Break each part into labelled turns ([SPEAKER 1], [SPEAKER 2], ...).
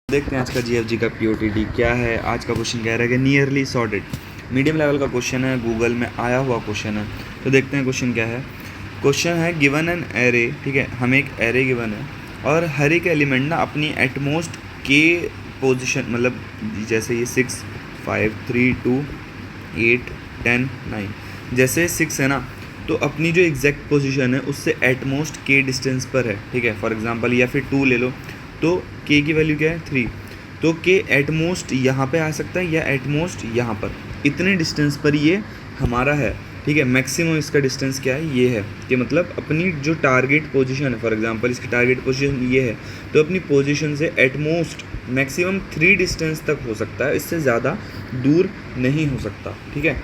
[SPEAKER 1] देखते हैं आज का जीएफजी का पीओटीडी क्या है। आज का क्वेश्चन कह रहा है कि नियरली सॉर्टेड, मीडियम लेवल का क्वेश्चन है, गूगल में आया हुआ क्वेश्चन है। तो देखते हैं क्वेश्चन क्या है। क्वेश्चन है गिवन एन एरे, ठीक है, हमें एक एरे गिवन है और हर एक एलिमेंट ना अपनी एटमोस्ट के पोजिशन, मतलब जैसे ये 6 5 3 2 8 10 9, जैसे 6 है ना, तो अपनी जो एग्जैक्ट पोजीशन है उससे एटमोस्ट के डिस्टेंस पर है, ठीक है। फॉर एग्जांपल या फिर 2 ले लो, तो के की वैल्यू क्या है 3, तो के एटमोस्ट यहाँ पे आ सकता है या एटमोस्ट यहाँ पर, इतने डिस्टेंस पर ये हमारा है, ठीक है। मैक्सिमम इसका डिस्टेंस क्या है, ये है कि मतलब अपनी जो टारगेट पोजीशन है, फॉर एग्जांपल इसकी टारगेट पोजीशन ये है, तो अपनी पोजीशन से एटमोस्ट मैक्सिमम 3 डिस्टेंस तक हो सकता है, इससे ज़्यादा दूर नहीं हो सकता, ठीक है,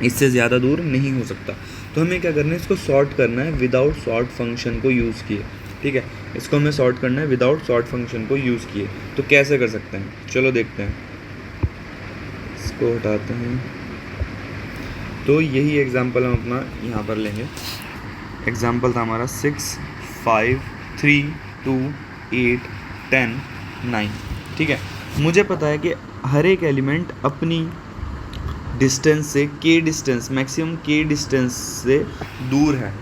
[SPEAKER 1] इससे ज़्यादा दूर नहीं हो सकता। तो हमें क्या करना है, इसको सॉर्ट करना है विदाउट सॉर्ट फंक्शन को यूज़ किए, ठीक है। इसको हमें सॉर्ट करना है विदाउट सॉर्ट फंक्शन को यूज़ किए। तो कैसे कर सकते हैं, चलो देखते हैं। इसको हटाते हैं। तो यही एग्जांपल हम अपना यहाँ पर लेंगे। एग्जांपल था हमारा 6 5 3 2 8 10 9, ठीक है। मुझे पता है कि हर एक एलिमेंट अपनी डिस्टेंस से के डिस्टेंस, मैक्सिमम के डिस्टेंस से दूर है,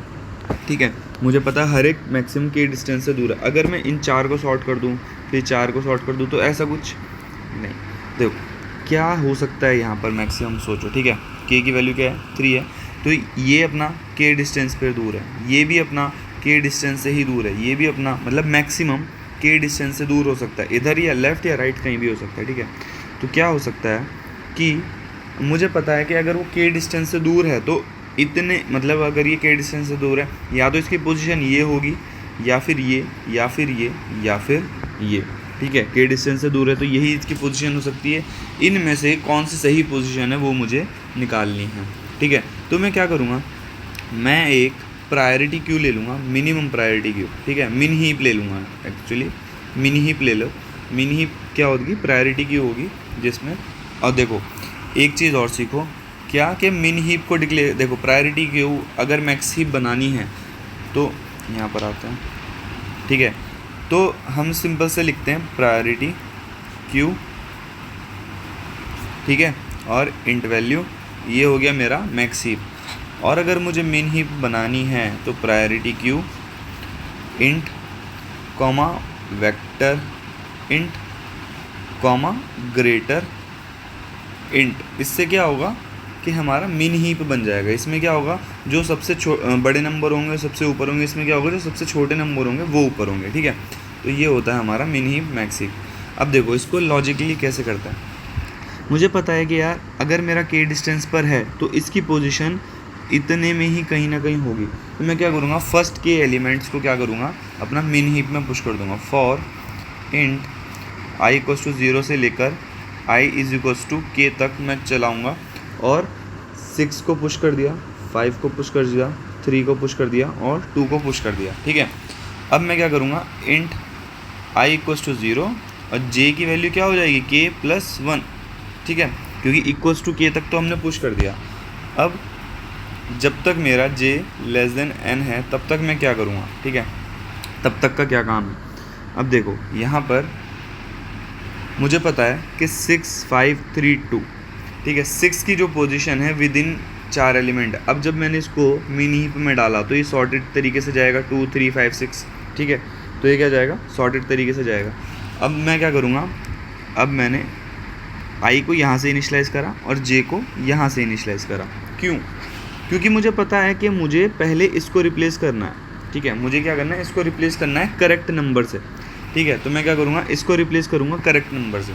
[SPEAKER 1] ठीक है। मुझे पता है हर एक मैक्सिमम के डिस्टेंस से दूर है। अगर मैं इन 4 को सॉर्ट कर दूं, फिर 4 को सॉर्ट कर दूं, तो ऐसा कुछ नहीं। देखो क्या हो सकता है यहाँ पर, मैक्सिमम सोचो, ठीक है। के की वैल्यू क्या है 3 है, तो ये अपना के डिस्टेंस पर दूर है, ये भी अपना के डिस्टेंस से ही दूर है, ये भी अपना मतलब मैक्सिमम के डिस्टेंस से दूर हो सकता है, इधर या लेफ़्ट या राइट कहीं भी हो सकता है, ठीक है। तो क्या हो सकता है कि मुझे पता है कि अगर वो के डिस्टेंस से दूर है तो इतने, मतलब अगर ये के डिस्टेंस से दूर है, या तो इसकी पोजीशन ये होगी या फिर ये या फिर ये या फिर ये, ठीक है। के डिस्टेंस से दूर है तो यही इसकी पोजीशन हो सकती है। इनमें से कौन सी सही पोजीशन है वो मुझे निकालनी है, ठीक है। तो मैं क्या करूँगा, मैं एक प्रायोरिटी क्यू ले लूँगा, मिनिमम प्रायोरिटी क्यू, ठीक है। मिन हीप ले लूँगा, एक्चुअली मिन हीप ले लो। मिन हीप क्या होगी, प्रायोरिटी क्यू होगी जिसमें, और देखो एक चीज़ और सीखो क्या कि मिन हीप को डिक्लेयर, देखो प्रायोरिटी क्यू अगर मैक्स हीप बनानी है तो यहाँ पर आते हैं, ठीक है। तो हम सिंपल से लिखते हैं प्रायोरिटी क्यू, ठीक है, और इंट वैल्यू, ये हो गया मेरा मैक्स हीप। और अगर मुझे मिन हीप बनानी है तो priority queue int comma vector int comma greater int. इससे क्या होगा कि हमारा मिन हीप बन जाएगा। इसमें क्या होगा, जो सबसे बड़े नंबर होंगे सबसे ऊपर होंगे, इसमें क्या होगा, जो सबसे छोटे नंबर होंगे वो ऊपर होंगे, ठीक है। तो ये होता है हमारा मिन हीप मैक्स हीप। अब देखो इसको लॉजिकली कैसे करता है। मुझे पता है कि यार अगर मेरा के डिस्टेंस पर है तो इसकी पोजीशन इतने में ही कहीं ना कहीं होगी, तो मैं क्या करूँगा, फर्स्ट के एलिमेंट्स को क्या करूँगा, अपना मिन हीप में पुश कर दूँगा। For int i equals to 0 से लेकर i इज इक्वल्स टू के तक मैं चलाऊँगा, और 6 को पुश कर दिया, 5 को पुश कर दिया, 3 को पुश कर दिया और 2 को पुश कर दिया, ठीक है। अब मैं क्या करूँगा, इंट i इक्वल्स टू 0 और j की वैल्यू क्या हो जाएगी, k प्लस 1, ठीक है, क्योंकि इक्वल्स टू k तक तो हमने पुश कर दिया। अब जब तक मेरा j लेस देन n है तब तक मैं क्या करूँगा, ठीक है, तब तक का क्या काम है। अब देखो यहाँ पर मुझे पता है कि 6 5 3 2, ठीक है, 6 की जो पोजीशन है विद इन 4 एलिमेंट। अब जब मैंने इसको मिन हीप में डाला तो ये सॉर्टेड तरीके से जाएगा, 2 3 5 6, ठीक है। तो ये क्या जाएगा, सॉर्टेड तरीके से जाएगा। अब मैं क्या करूँगा, अब मैंने i को यहाँ से इनिशलाइज करा और j को यहाँ से इनिशलाइज करा। क्यों, क्योंकि मुझे पता है कि मुझे पहले इसको रिप्लेस करना है, ठीक है। मुझे क्या करना है, इसको रिप्लेस करना है करेक्ट नंबर से, ठीक है। तो मैं क्या करूँगा, इसको रिप्लेस करूँगा करेक्ट नंबर से।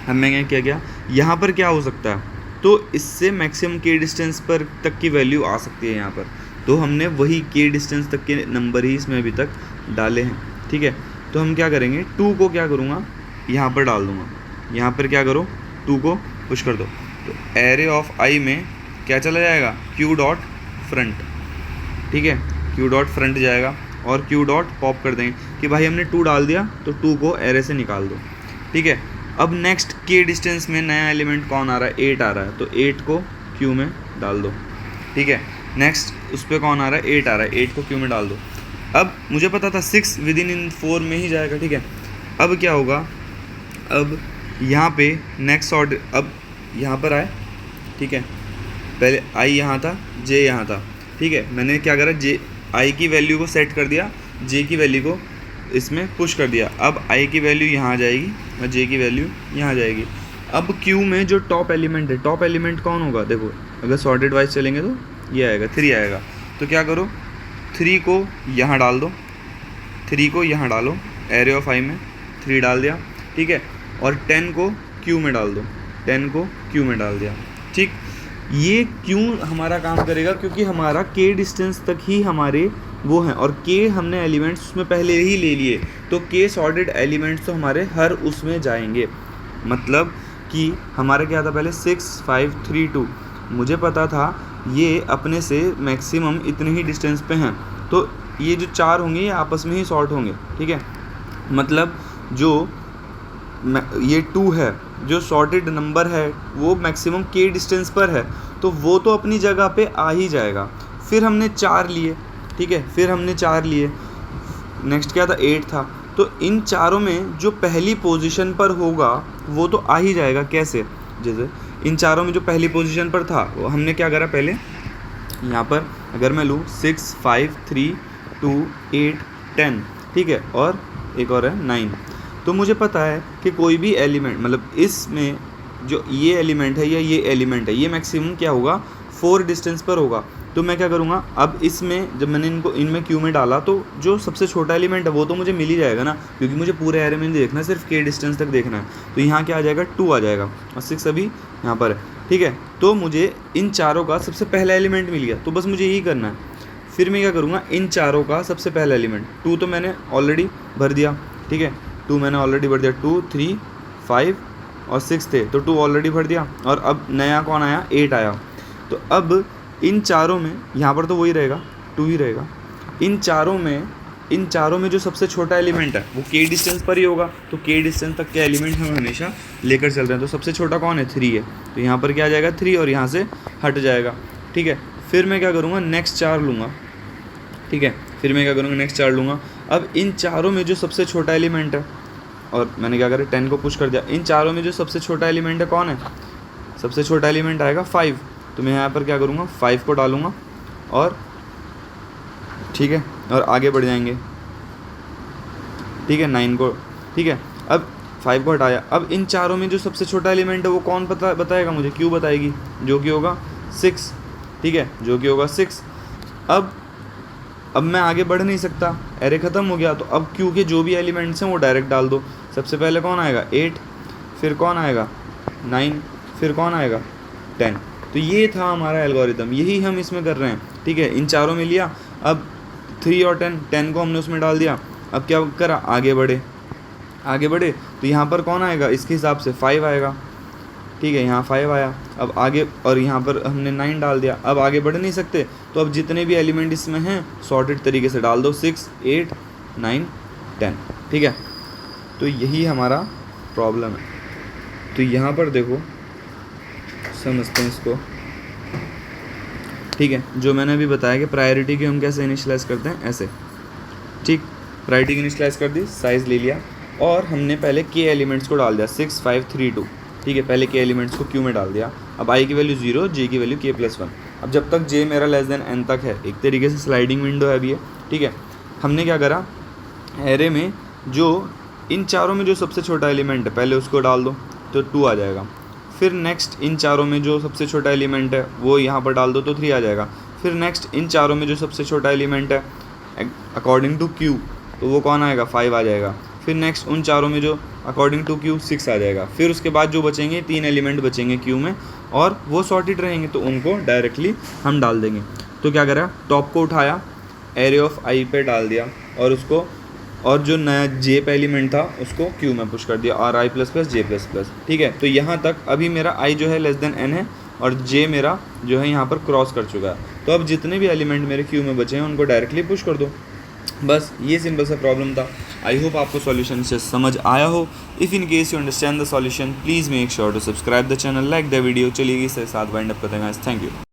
[SPEAKER 1] अब मैं क्या किया, यहाँ पर क्या हो सकता है, तो इससे मैक्सिमम के डिस्टेंस पर तक की वैल्यू आ सकती है यहाँ पर, तो हमने वही के डिस्टेंस तक के नंबर ही इसमें अभी तक डाले हैं, ठीक है। तो हम क्या करेंगे, 2 को क्या करूँगा, यहाँ पर डाल दूँगा, यहाँ पर क्या करो, 2 को पुश कर दो, तो एरे ऑफ i में क्या चला जाएगा, q डॉट फ्रंट, ठीक है, q डॉट फ्रंट जाएगा, और q डॉट पॉप कर देंगे कि भाई हमने 2 डाल दिया तो 2 को एरे से निकाल दो, ठीक है। अब नेक्स्ट के डिस्टेंस में नया एलिमेंट कौन आ रहा है, 8 आ रहा है, तो 8 को q में डाल दो, ठीक है। नेक्स्ट उस पर कौन आ रहा है, 8 आ रहा है, 8 को q में डाल दो। अब मुझे पता था 6 विद इन 4 में ही जाएगा, ठीक है। अब क्या होगा, अब यहाँ पे नेक्स्ट सॉर्टेड, अब यहाँ पर आए, ठीक है, पहले आई यहाँ था, जे यहाँ था, ठीक है, मैंने क्या करा, जे आई की वैल्यू को सेट कर दिया, जे की वैल्यू को इसमें पुश कर दिया। अब आई की वैल्यू यहाँ आ जाएगी और जे की वैल्यू यहाँ आ जाएगी। अब क्यू में जो टॉप एलिमेंट है, टॉप एलिमेंट कौन होगा, देखो अगर सॉर्टेड वाइज चलेंगे तो ये आएगा, 3 आएगा। तो क्या करो, 3 को यहाँ डाल दो, 3 को यहाँ डालो, एरे ऑफ आई में 3 डाल दिया, ठीक है, और 10 को क्यू में डाल दो, 10 को क्यू में डाल दिया, ठीक। ये क्यों हमारा काम करेगा, क्योंकि हमारा के डिस्टेंस तक ही हमारे वो हैं, और के हमने एलिमेंट्स उसमें पहले ही ले लिए, तो के सॉर्टेड एलिमेंट्स तो हमारे हर उसमें जाएंगे। मतलब कि हमारा क्या था पहले 6 5 3 2, मुझे पता था ये अपने से मैक्सिमम इतने ही डिस्टेंस पे हैं, तो ये जो 4 होंगे ये आपस में ही सॉर्ट होंगे, ठीक है। मतलब जो ये 2 है, जो सॉर्टेड नंबर है वो मैक्सिमम के डिस्टेंस पर है, तो वो तो अपनी जगह पे आ ही जाएगा। फिर हमने 4 लिए, ठीक है, फिर हमने 4 लिए, नेक्स्ट क्या था 8 था, तो इन चारों में जो पहली पोजीशन पर होगा वो तो आ ही जाएगा। कैसे, जैसे इन चारों में जो पहली पोजीशन पर था वो हमने क्या करा, पहले यहाँ पर अगर मैं लूँ 6 5 3 2 8 10, ठीक है, और एक और है 9, तो मुझे पता है कि कोई भी एलिमेंट, मतलब इसमें जो ये एलिमेंट है या ये एलिमेंट है, ये मैक्सिमम क्या होगा 4 डिस्टेंस पर होगा। तो मैं क्या करूँगा, अब इसमें जब मैंने इनमें क्यू में डाला तो जो सबसे छोटा एलिमेंट है वो तो मुझे मिल ही जाएगा ना, क्योंकि मुझे पूरे एरे में नहीं देखना, सिर्फ के डिस्टेंस तक देखना है। तो यहाँ क्या आ जाएगा 2 आ जाएगा, और 6 अभी यहाँ पर है, ठीक है। तो मुझे इन चारों का सबसे पहला एलिमेंट मिल गया, तो बस मुझे यही करना है। फिर मैं क्या करूँगा, इन चारों का सबसे पहला एलिमेंट 2 तो मैंने ऑलरेडी भर दिया, ठीक है, 2 मैंने ऑलरेडी भर दिया, 2 3 5 और 6 थे, तो 2 ऑलरेडी भर दिया, और अब नया कौन आया, 8 आया। तो अब इन चारों में, यहाँ पर तो वही रहेगा, 2 ही रहेगा। इन चारों में जो सबसे छोटा एलिमेंट है वो के डिस्टेंस पर ही होगा, तो के डिस्टेंस तक के एलिमेंट हम हमेशा लेकर चल रहे हैं। तो सबसे छोटा कौन है, 3 है, तो यहाँ पर क्या आ जाएगा 3, और यहाँ से हट जाएगा, ठीक है। फिर मैं क्या करूँगा, नेक्स्ट 4 लूँगा, ठीक है, फिर मैं क्या करूँगा, नेक्स्ट 4 लूँगा। अब इन चारों में जो सबसे छोटा एलिमेंट है, और मैंने क्या करा 10 को पुश कर दिया, इन चारों में जो सबसे छोटा एलिमेंट है कौन है, सबसे छोटा एलिमेंट आएगा 5, तो मैं यहाँ पर क्या करूँगा 5 को डालूँगा, और ठीक है, और आगे बढ़ जाएंगे, ठीक है, 9 को, ठीक है। अब 5 को हटाया, अब इन चारों में जो सबसे छोटा एलिमेंट है वो कौन बताएगा मुझे, क्यू बताएगी, जो कि होगा 6, ठीक है, जो कि होगा 6। अब मैं आगे बढ़ नहीं सकता, एरे ख़त्म हो गया, तो अब क्यू के जो भी एलिमेंट्स हैं वो डायरेक्ट डाल दो। सबसे पहले कौन आएगा 8, फिर कौन आएगा 9, फिर कौन आएगा 10। तो ये था हमारा एल्गोरिदम, यही हम इसमें कर रहे हैं, ठीक है। इन चारों में लिया, अब 3 और 10 को हमने उसमें डाल दिया। अब क्या करा, आगे बढ़े, तो यहाँ पर कौन आएगा, इसके हिसाब से 5 आएगा, ठीक है, यहाँ 5 आया। अब आगे, और यहाँ पर हमने 9 डाल दिया। अब आगे बढ़ नहीं सकते, तो अब जितने भी एलिमेंट इसमें हैं सॉर्टेड तरीके से डाल दो, 6 8 9 10, ठीक है। तो यही हमारा प्रॉब्लम है। तो यहाँ पर देखो, समझते हैं इसको, ठीक है। जो मैंने अभी बताया कि प्रायोरिटी की हम कैसे इनिशियलाइज़ करते हैं, ऐसे, ठीक। प्रायोरिटी की इनिशियलाइज़ कर दी, साइज़ ले लिया, और हमने पहले के एलिमेंट्स को डाल दिया 6 5 3 2, ठीक है। पहले के एलिमेंट्स को क्यू में डाल दिया। अब आई की वैल्यू 0, जे की वैल्यू k+1। अब जब तक जे मेरा लेस देन n तक है, एक तरीके से स्लाइडिंग विंडो है अभी ये, ठीक है। हमने क्या करा, एरे में जो इन चारों में जो सबसे छोटा एलिमेंट है पहले उसको डाल दो, तो 2 आ जाएगा। फिर नेक्स्ट इन चारों में जो सबसे छोटा एलिमेंट है वो यहाँ पर डाल दो, तो 3 आ जाएगा। फिर नेक्स्ट इन चारों में जो सबसे छोटा एलिमेंट है अकॉर्डिंग टू क्यू, तो वो कौन आएगा 5 आ जाएगा। फिर नेक्स्ट उन चारों में जो अकॉर्डिंग टू क्यू 6 आ जाएगा। फिर उसके बाद जो बचेंगे 3 एलिमेंट बचेंगे क्यू में, और वो सॉर्टेड रहेंगे, तो उनको डायरेक्टली हम डाल देंगे। तो क्या करा, टॉप को उठाया, एरे ऑफ आई पे डाल दिया, और उसको, और जो नया जे पे एलिमेंट था उसको क्यू में पुश कर दिया, और i++j++, ठीक है। तो यहाँ तक अभी मेरा i जो है लेस देन n है, और j मेरा जो है यहाँ पर क्रॉस कर चुका है। तो अब जितने भी एलिमेंट मेरे क्यू में बचे हैं उनको डायरेक्टली पुश कर दो। बस ये सिंपल सा प्रॉब्लम था। आई होप आपको सॉल्यूशन से समझ आया हो। If in case you understand the solution, please make sure to subscribe the channel, like the video. चलिए इसके साथ वाइंड अप करते हैं। Thank you.